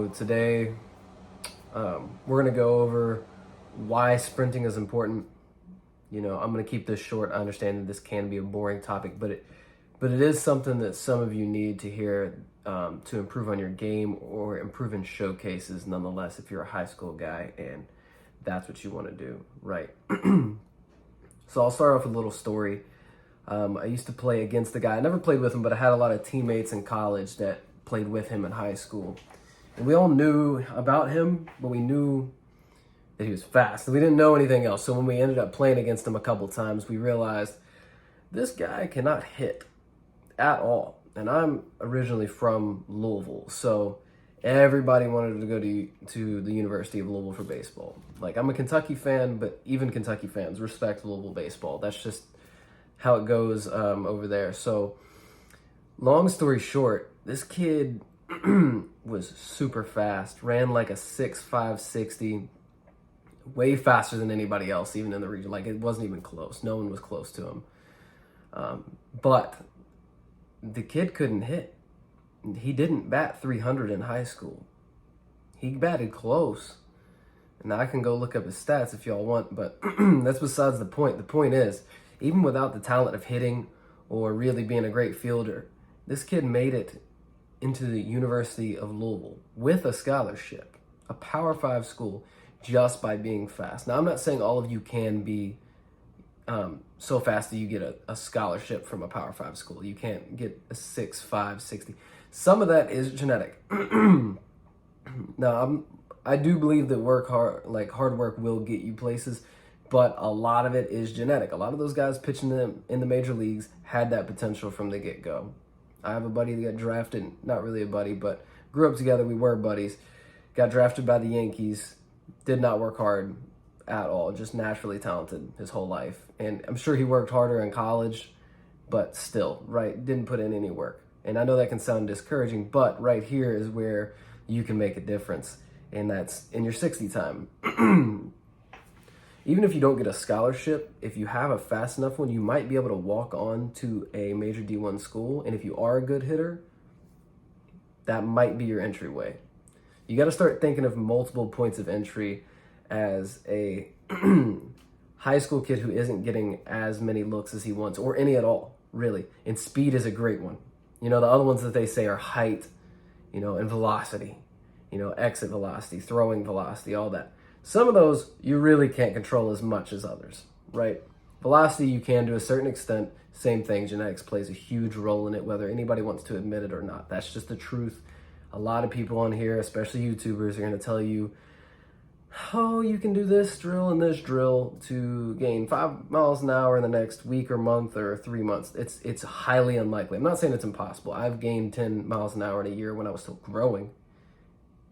So today we're going to go over why sprinting is important. I'm going to keep this short. I understand that this can be a boring topic, but it is something that some of you need to hear to improve on your game or improve in showcases nonetheless if you're a high school guy and that's what you want to do, right? So I'll start off with a little story. I used to play against the guy. I never played with him, but I had a lot of teammates in college that played with him in high school. And we all knew about him, but we knew that he was fast. And we didn't know anything else. So when we ended up playing against him a couple times, we realized this guy cannot hit at all. And I'm originally from Louisville. So everybody wanted to go to the University of Louisville for baseball. Like, I'm a Kentucky fan, but even Kentucky fans respect Louisville baseball. That's just how it goes over there. So long story short, this kid was super fast, ran like a 6.5 60, way faster than anybody else, even in the region. Like, it wasn't even close. No one was close to him. But the kid couldn't hit. He didn't bat 300 in high school. He batted close. And I can go look up his stats if y'all want, but that's besides the point. The point is, even without the talent of hitting or really being a great fielder, this kid made it into the University of Louisville with a scholarship, a Power 5 school, just by being fast. Now, I'm not saying all of you can be so fast that you get a scholarship from a Power 5 school. You can't get a 6.5 60. Some of that is genetic. Now, I do believe that hard work will get you places, but a lot of it is genetic. A lot of those guys pitching them in the major leagues had that potential from the get-go. I have a buddy that got drafted, not really a buddy, but grew up together. We were buddies. Got drafted by the Yankees. Did not work hard at all. Just naturally talented his whole life. And I'm sure he worked harder in college, but still, right, didn't put in any work. And I know that can sound discouraging, but right here is where you can make a difference. And that's in your 60 time. Even if you don't get a scholarship, if you have a fast enough one, you might be able to walk on to a major D1 school. And if you are a good hitter, that might be your entryway. You got to start thinking of multiple points of entry as a high school kid who isn't getting as many looks as he wants, or any at all, really. And speed is a great one. The other ones that they say are height, and velocity, exit velocity, throwing velocity, all that. Some of those you really can't control as much as others, right? Velocity you can to a certain extent. Same thing, genetics plays a huge role in it, whether anybody wants to admit it or not. That's just the truth. A lot of people on here, especially YouTubers, are going to tell you, oh, you can do this drill and this drill to gain 5 miles an hour in the next week or month or 3 months. It's highly unlikely. I'm not saying it's impossible. I've gained 10 miles an hour in a year when I was still growing,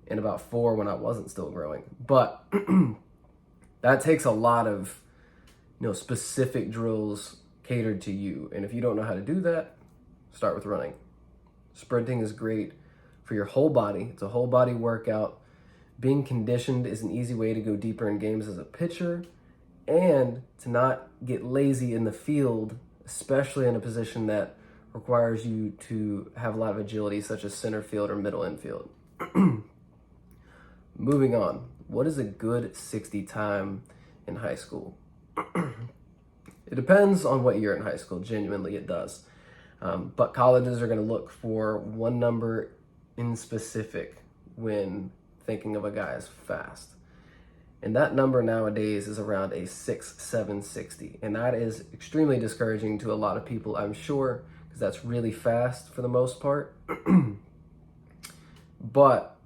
and about 4 when I wasn't still growing. But that takes a lot of, specific drills catered to you. And if you don't know how to do that, start with running. Sprinting is great for your whole body. It's a whole body workout. Being conditioned is an easy way to go deeper in games as a pitcher and to not get lazy in the field, especially in a position that requires you to have a lot of agility, such as center field or middle infield. Moving on, what is a good 60 time in high school? It depends on what year in high school. Genuinely, it does. But colleges are going to look for one number in specific when thinking of a guy as fast. And that number nowadays is around a 6.7 60. And that is extremely discouraging to a lot of people, I'm sure, because that's really fast for the most part. But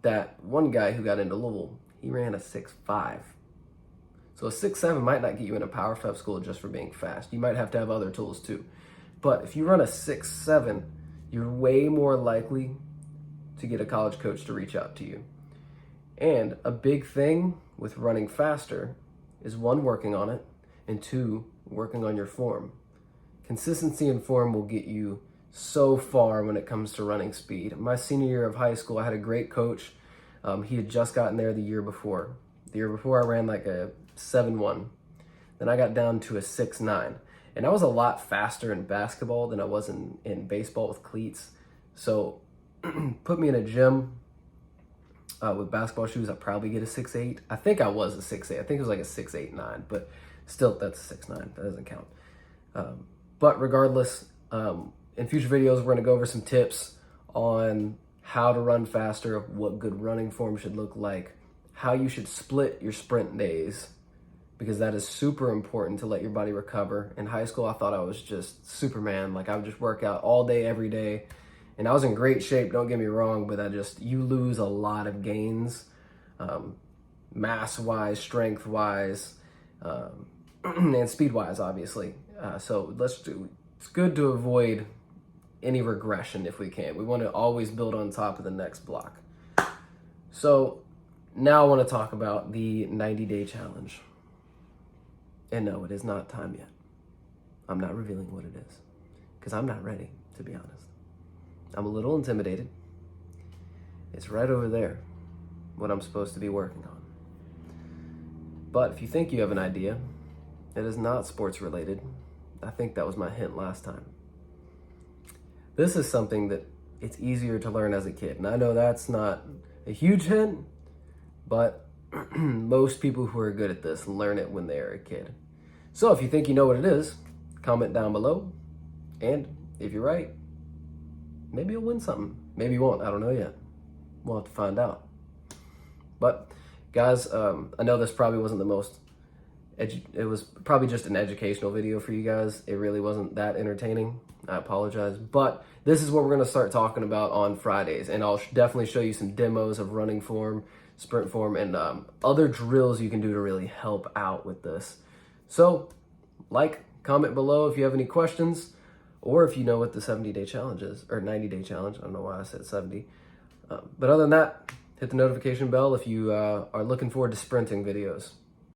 that one guy who got into Louisville, he ran a 6.5. So a 6.7 might not get you in a Power 5 school just for being fast. You might have to have other tools too. But if you run a 6.7, you're way more likely to get a college coach to reach out to you. And a big thing with running faster is 1, working on it, and 2, working on your form. Consistency and form will get you so far when it comes to running speed. My senior year of high school, I had a great coach. He had just gotten there the year before. The year before, I ran like a 7.1. Then I got down to a 6.9. And I was a lot faster in basketball than I was in baseball with cleats. So put me in a gym, With basketball shoes, I probably get a 6'8". I think I was a 6'8". I think it was like a 6'8", 9", but still, that's a 6'9". That doesn't count. But regardless, in future videos, we're going to go over some tips on how to run faster, what good running form should look like, how you should split your sprint days, because that is super important to let your body recover. In high school, I thought I was just Superman. Like, I would just work out all day, every day. And I was in great shape, don't get me wrong, but you lose a lot of gains, mass-wise, strength-wise, and speed-wise, obviously. So it's good to avoid any regression if we can. We want to always build on top of the next block. So now I want to talk about the 90-day challenge. And no, it is not time yet. I'm not revealing what it is because I'm not ready, to be honest. I'm a little intimidated. It's right over there, what I'm supposed to be working on. But if you think you have an idea, it is not sports related. I think that was my hint last time. This is something that it's easier to learn as a kid. And I know that's not a huge hint, but most people who are good at this learn it when they are a kid. So if you think you know what it is, comment down below. And if you're right, maybe you'll win something. Maybe you won't. I don't know yet. We'll have to find out. But guys, I know this probably wasn't the most, it was probably just an educational video for you guys. It really wasn't that entertaining. I apologize. But this is what we're going to start talking about on Fridays. And I'll definitely show you some demos of running form, sprint form, and other drills you can do to really help out with this. So comment below if you have any questions, or if you know what the 70-day challenge is, or 90-day challenge. I don't know why I said 70. But other than that, hit the notification bell if you are looking forward to sprinting videos.